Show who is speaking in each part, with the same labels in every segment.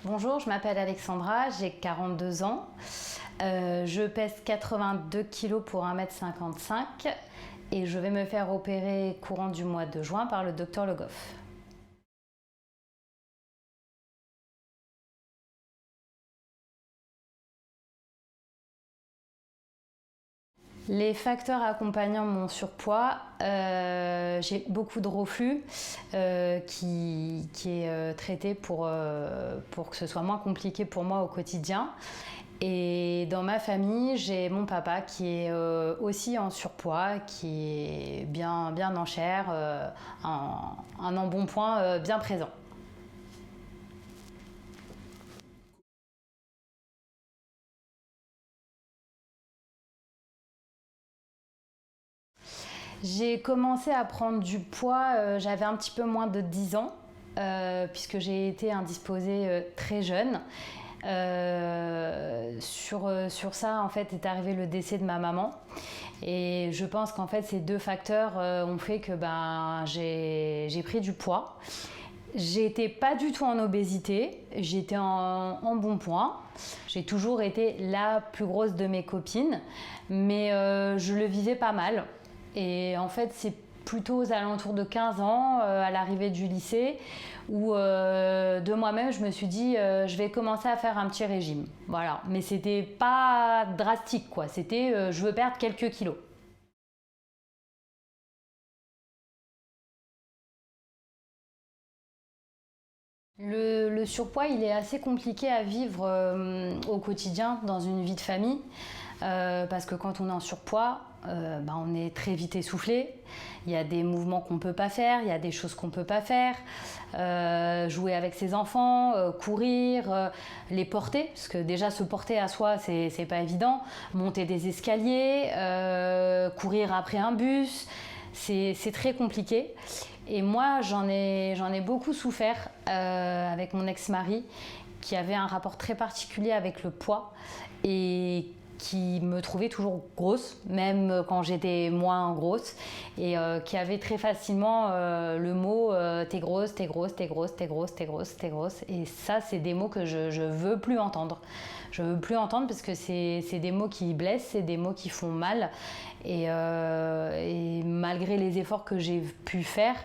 Speaker 1: Bonjour, je m'appelle Alexandra, j'ai 42 ans. Je pèse 82 kg pour 1,55 m et je vais me faire opérer courant du mois de juin par le docteur Le Goff. Les facteurs accompagnant mon surpoids, j'ai beaucoup de reflux qui est traité pour que ce soit moins compliqué pour moi au quotidien. Et dans ma famille, j'ai mon papa qui est aussi en surpoids, qui est bien en chair, un embonpoint bien présent. J'ai commencé à prendre du poids, j'avais un petit peu moins de 10 ans, puisque j'ai été indisposée très jeune. Sur ça, en fait, est arrivé le décès de ma maman. Et je pense qu'en fait, ces deux facteurs ont fait que j'ai pris du poids. J'étais pas du tout en obésité, j'étais en bon point. J'ai toujours été la plus grosse de mes copines, mais je le vivais pas mal. Et en fait, c'est plutôt aux alentours de 15 ans, à l'arrivée du lycée, où de moi-même, je me suis dit, je vais commencer à faire un petit régime. Voilà, mais c'était pas drastique, quoi. C'était, je veux perdre quelques kilos. Le surpoids, il est assez compliqué à vivre au quotidien dans une vie de famille parce que quand on est en surpoids, on est très vite essoufflé. Il y a des mouvements qu'on ne peut pas faire, il y a des choses qu'on ne peut pas faire. Jouer avec ses enfants, courir, les porter, parce que déjà se porter à soi, c'est pas évident. Monter des escaliers, courir après un bus, c'est très compliqué. Et moi, j'en ai beaucoup souffert avec mon ex-mari, qui avait un rapport très particulier avec le poids et qui me trouvait toujours grosse, même quand j'étais moins grosse, et qui avait très facilement le mot t'es grosse, t'es grosse, t'es grosse, t'es grosse, t'es grosse, t'es grosse. Et ça, c'est des mots que je veux plus entendre. Je veux plus entendre parce que c'est des mots qui blessent, c'est des mots qui font mal. Et malgré les efforts que j'ai pu faire,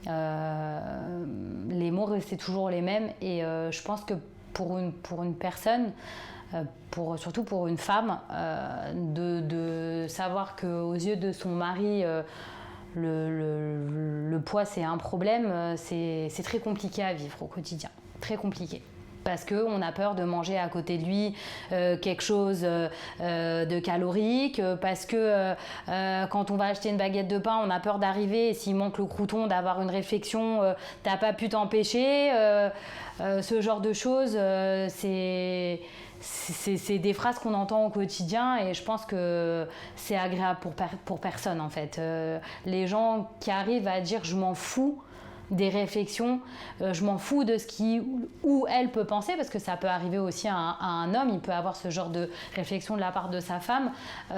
Speaker 1: les mots restaient toujours les mêmes. Et je pense que pour une personne, surtout pour une femme, de savoir qu'aux yeux de son mari, le poids c'est un problème, c'est très compliqué à vivre au quotidien, très compliqué. Parce qu'on a peur de manger à côté de lui quelque chose de calorique, parce que quand on va acheter une baguette de pain, on a peur d'arriver et s'il manque le crouton, d'avoir une réflexion, t'as pas pu t'empêcher, ce genre de choses, c'est des phrases qu'on entend au quotidien et je pense que c'est agréable pour personne en fait. Les gens qui arrivent à dire je m'en fous des réflexions, je m'en fous de ce qui ou elle peut penser, parce que ça peut arriver aussi à un homme, il peut avoir ce genre de réflexion de la part de sa femme. Moi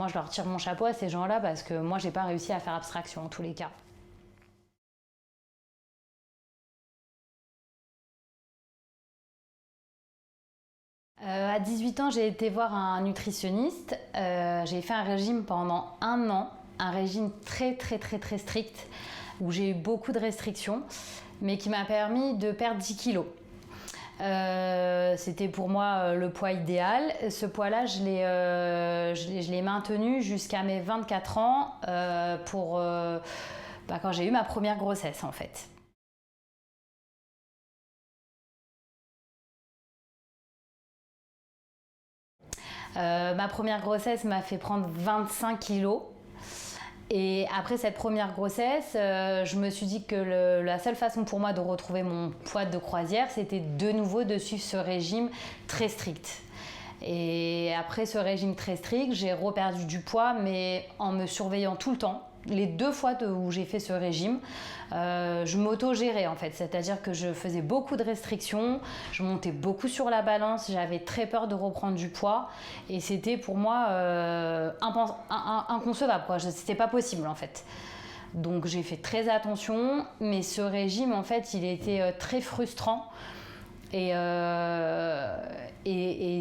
Speaker 1: je leur tire mon chapeau à ces gens-là parce que moi j'ai pas réussi à faire abstraction en tous les cas. À 18 ans, j'ai été voir un nutritionniste. J'ai fait un régime pendant un an, un régime très très très très strict, où j'ai eu beaucoup de restrictions, mais qui m'a permis de perdre 10 kilos. C'était pour moi le poids idéal. Ce poids-là, je l'ai maintenu jusqu'à mes 24 ans quand j'ai eu ma première grossesse en fait. Ma première grossesse m'a fait prendre 25 kilos. Et après cette première grossesse, je me suis dit que la seule façon pour moi de retrouver mon poids de croisière, c'était de nouveau de suivre ce régime très strict. Et après ce régime très strict, j'ai reperdu du poids, mais en me surveillant tout le temps. Les deux fois où j'ai fait ce régime, je m'auto-gérais en fait, c'est-à-dire que je faisais beaucoup de restrictions, je montais beaucoup sur la balance, j'avais très peur de reprendre du poids et c'était pour moi inconcevable, quoi. C'était pas possible en fait. Donc j'ai fait très attention, mais ce régime en fait il était très frustrant et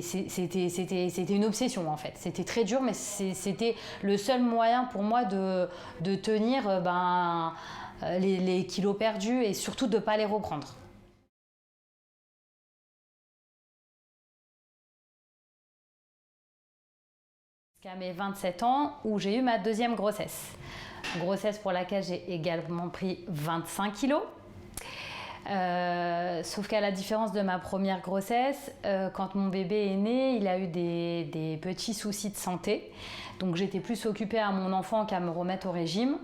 Speaker 1: c'était une obsession en fait. C'était très dur, mais c'était le seul moyen pour moi de tenir les kilos perdus et surtout de ne pas les reprendre. Jusqu'à mes 27 ans où j'ai eu ma deuxième grossesse. Grossesse pour laquelle j'ai également pris 25 kilos. Sauf qu'à la différence de ma première grossesse, quand mon bébé est né, il a eu des petits soucis de santé. Donc j'étais plus occupée à mon enfant qu'à me remettre au régime.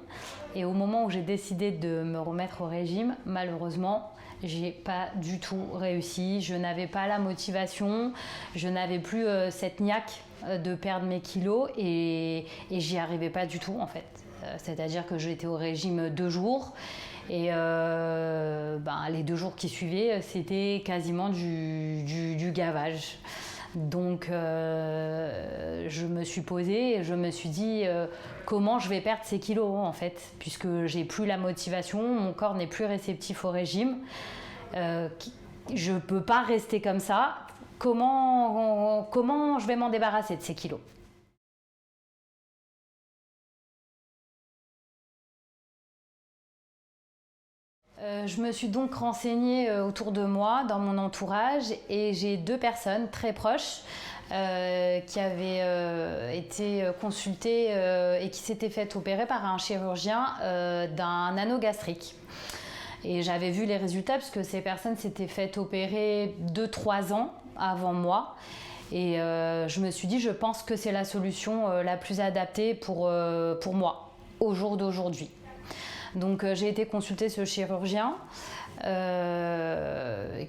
Speaker 1: Et au moment où j'ai décidé de me remettre au régime, malheureusement, j'ai pas du tout réussi. Je n'avais pas la motivation, je n'avais plus cette niaque de perdre mes kilos et j'y arrivais pas du tout en fait. C'est-à-dire que j'étais au régime 2 jours et les 2 jours qui suivaient, c'était quasiment du gavage. Donc je me suis posée et je me suis dit comment je vais perdre ces kilos en fait, puisque j'ai plus la motivation, mon corps n'est plus réceptif au régime. Je peux pas rester comme ça. Comment je vais m'en débarrasser de ces kilos? Je me suis donc renseignée autour de moi, dans mon entourage, et j'ai 2 personnes très proches qui avaient été consultées et qui s'étaient fait opérer par un chirurgien d'un anneau gastrique. Et j'avais vu les résultats puisque ces personnes s'étaient fait opérer 2-3 ans avant moi. Et je me suis dit, je pense que c'est la solution la plus adaptée pour moi, au jour d'aujourd'hui. Donc j'ai été consulter ce chirurgien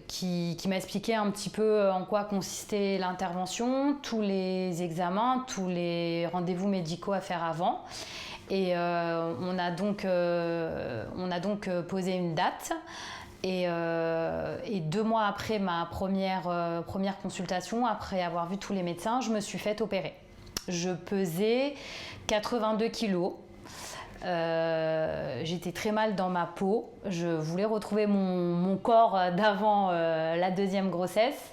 Speaker 1: qui m'a expliqué un petit peu en quoi consistait l'intervention, tous les examens, tous les rendez-vous médicaux à faire avant. Et on a donc posé une date. Et 2 mois après ma première consultation, après avoir vu tous les médecins, je me suis fait opérer. Je pesais 82 kilos. J'étais très mal dans ma peau. Je voulais retrouver mon corps d'avant la deuxième grossesse.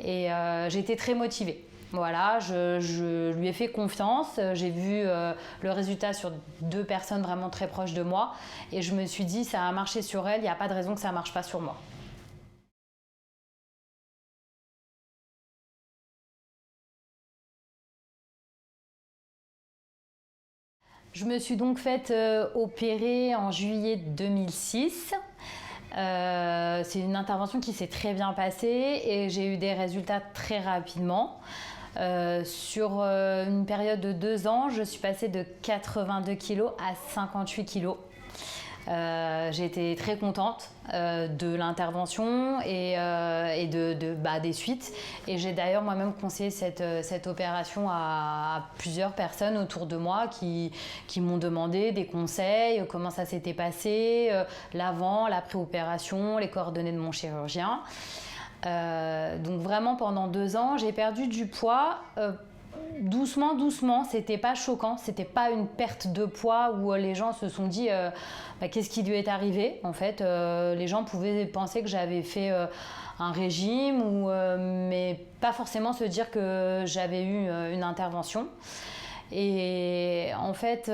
Speaker 1: Et j'étais très motivée. Voilà, je lui ai fait confiance. J'ai vu le résultat sur 2 personnes vraiment très proches de moi. Et je me suis dit, ça a marché sur elle, il n'y a pas de raison que ça ne marche pas sur moi. Je me suis donc faite opérer en juillet 2006. C'est une intervention qui s'est très bien passée et j'ai eu des résultats très rapidement. Sur une période de 2 ans, je suis passée de 82 kg à 58 kg. J'ai été très contente de l'intervention et des suites. Et j'ai d'ailleurs moi-même conseillé cette opération à plusieurs personnes autour de moi qui m'ont demandé des conseils, comment ça s'était passé, l'avant, l'après-opération, les coordonnées de mon chirurgien. Donc vraiment pendant 2 ans, j'ai perdu du poids. Doucement, c'était pas choquant, c'était pas une perte de poids où les gens se sont dit qu'est-ce qui lui est arrivé. En fait, les gens pouvaient penser que j'avais fait un régime, mais pas forcément se dire que j'avais eu une intervention. Et en fait,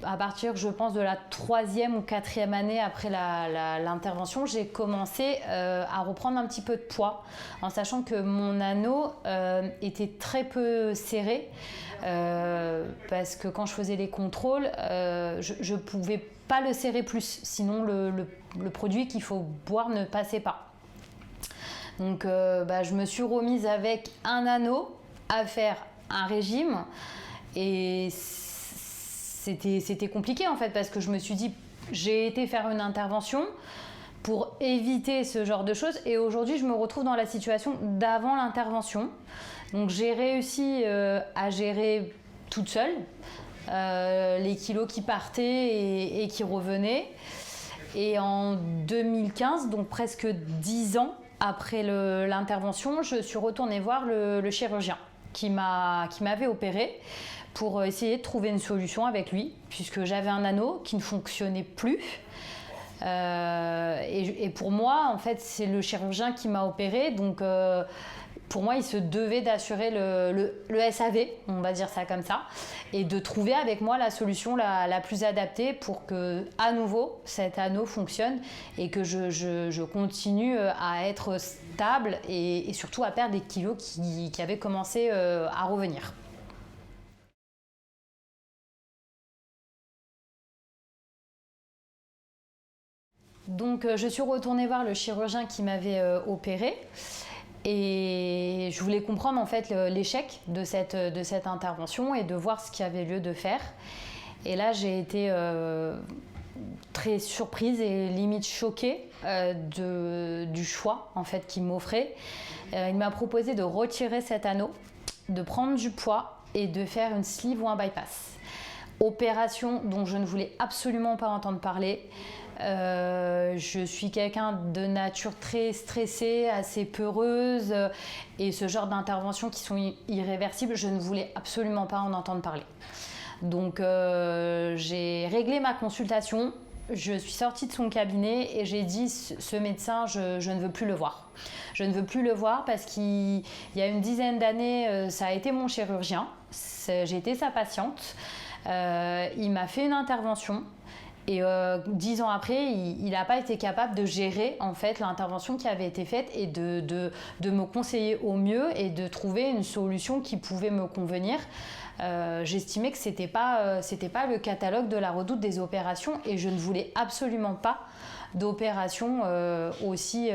Speaker 1: à partir, je pense, de la 3e ou 4e année après l'intervention, j'ai commencé à reprendre un petit peu de poids, en sachant que mon anneau était très peu serré, parce que quand je faisais les contrôles, je ne pouvais pas le serrer plus, sinon le produit qu'il faut boire ne passait pas. Donc je me suis remise avec un anneau à faire un régime, et c'était compliqué en fait, parce que je me suis dit, j'ai été faire une intervention pour éviter ce genre de choses, et aujourd'hui je me retrouve dans la situation d'avant l'intervention. Donc j'ai réussi à gérer toute seule les kilos qui partaient et qui revenaient. Et en 2015, donc presque 10 ans après l'intervention, je suis retournée voir le chirurgien qui m'avait opérée, pour essayer de trouver une solution avec lui, puisque j'avais un anneau qui ne fonctionnait plus. Et pour moi, en fait, c'est le chirurgien qui m'a opéré, donc pour moi, il se devait d'assurer le SAV, on va dire ça comme ça, et de trouver avec moi la solution la plus adaptée pour que, à nouveau, cet anneau fonctionne et que je continue à être stable et surtout à perdre des kilos qui avaient commencé à revenir. Donc je suis retournée voir le chirurgien qui m'avait opéré et je voulais comprendre en fait l'échec de cette intervention et de voir ce qu'il y avait lieu de faire. Et là j'ai été très surprise et limite choquée du choix en fait qu'il m'offrait. Il m'a proposé de retirer cet anneau, de prendre du poids et de faire une sleeve ou un bypass. Opération dont je ne voulais absolument pas entendre parler. Je suis quelqu'un de nature très stressée, assez peureuse et ce genre d'interventions qui sont irréversibles, je ne voulais absolument pas en entendre parler. Donc j'ai réglé ma consultation, je suis sortie de son cabinet et j'ai dit ce médecin, je ne veux plus le voir. Je ne veux plus le voir parce qu'il y a une dizaine d'années, ça a été mon chirurgien, j'ai été sa patiente, il m'a fait une intervention. Et 10 ans après, il n'a pas été capable de gérer en fait l'intervention qui avait été faite et de me conseiller au mieux et de trouver une solution qui pouvait me convenir. J'estimais que c'était pas le catalogue de la Redoute des opérations et je ne voulais absolument pas d'opérations aussi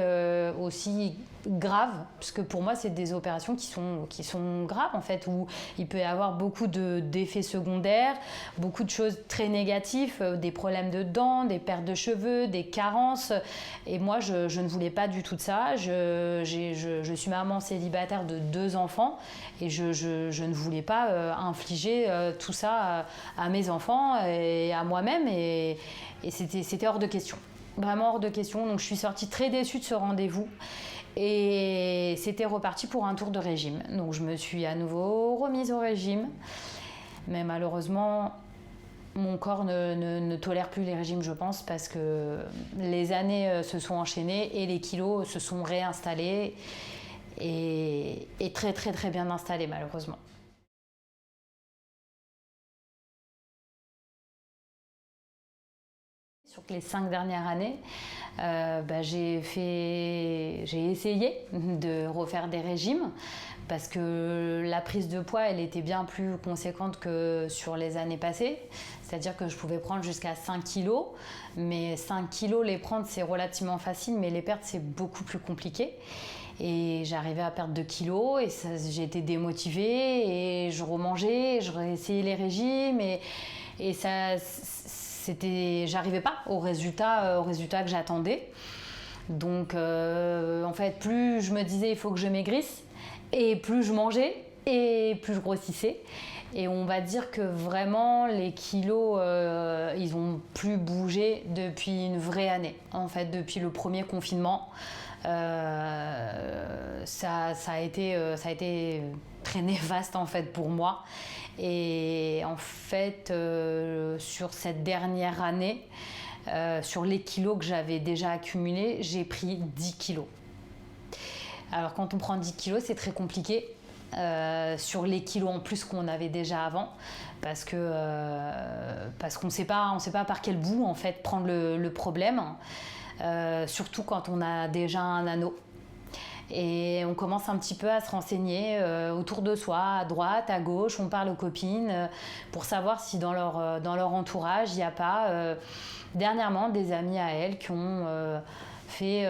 Speaker 1: graves, parce que pour moi c'est des opérations qui sont graves en fait, où il peut y avoir beaucoup d'effets secondaires, beaucoup de choses très négatives, des problèmes de dents, des pertes de cheveux, des carences, et moi je ne voulais pas du tout de ça. Je suis maman célibataire de 2 enfants et je ne voulais pas infliger tout ça à mes enfants et à moi-même, et c'était hors de question. Vraiment hors de question, donc je suis sortie très déçue de ce rendez-vous et c'était reparti pour un tour de régime. Donc je me suis à nouveau remise au régime, mais malheureusement mon corps ne tolère plus les régimes, je pense, parce que les années se sont enchaînées et les kilos se sont réinstallés et très très très bien installés malheureusement. Sur les 5 dernières années, j'ai essayé de refaire des régimes parce que la prise de poids, elle était bien plus conséquente que sur les années passées. C'est-à-dire que je pouvais prendre jusqu'à 5 kilos, mais 5 kilos, les prendre, c'est relativement facile, mais les perdre, c'est beaucoup plus compliqué. Et j'arrivais à perdre 2 kilos et j'ai été démotivée et je remangeais, je réessayais les régimes et ça... j'arrivais pas au résultat que j'attendais. Donc en fait, plus je me disais il faut que je maigrisse, et plus je mangeais et plus je grossissais. Et on va dire que vraiment les kilos ils ont plus bougé depuis une vraie année. En fait, depuis le premier confinement, ça a été très néfaste en fait pour moi. Et en fait, sur cette dernière année, sur les kilos que j'avais déjà accumulés, j'ai pris 10 kilos. Alors quand on prend 10 kilos, c'est très compliqué sur les kilos en plus qu'on avait déjà avant, parce qu'on ne sait pas par quel bout en fait prendre le problème, surtout quand on a déjà un anneau. Et on commence un petit peu à se renseigner autour de soi, à droite, à gauche, on parle aux copines pour savoir si dans leur entourage il n'y a pas dernièrement des amis à elles qui ont fait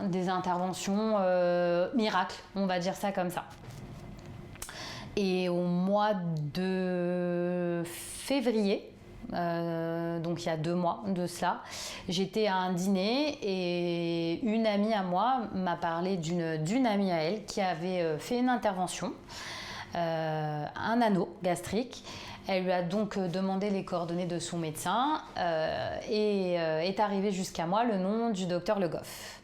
Speaker 1: des interventions miracles, on va dire ça comme ça. Et au mois de février, donc il y a 2 mois de cela, j'étais à un dîner et une amie à moi m'a parlé d'une amie à elle qui avait fait une intervention, un anneau gastrique. Elle lui a donc demandé les coordonnées de son médecin et est arrivé jusqu'à moi le nom du docteur Le Goff.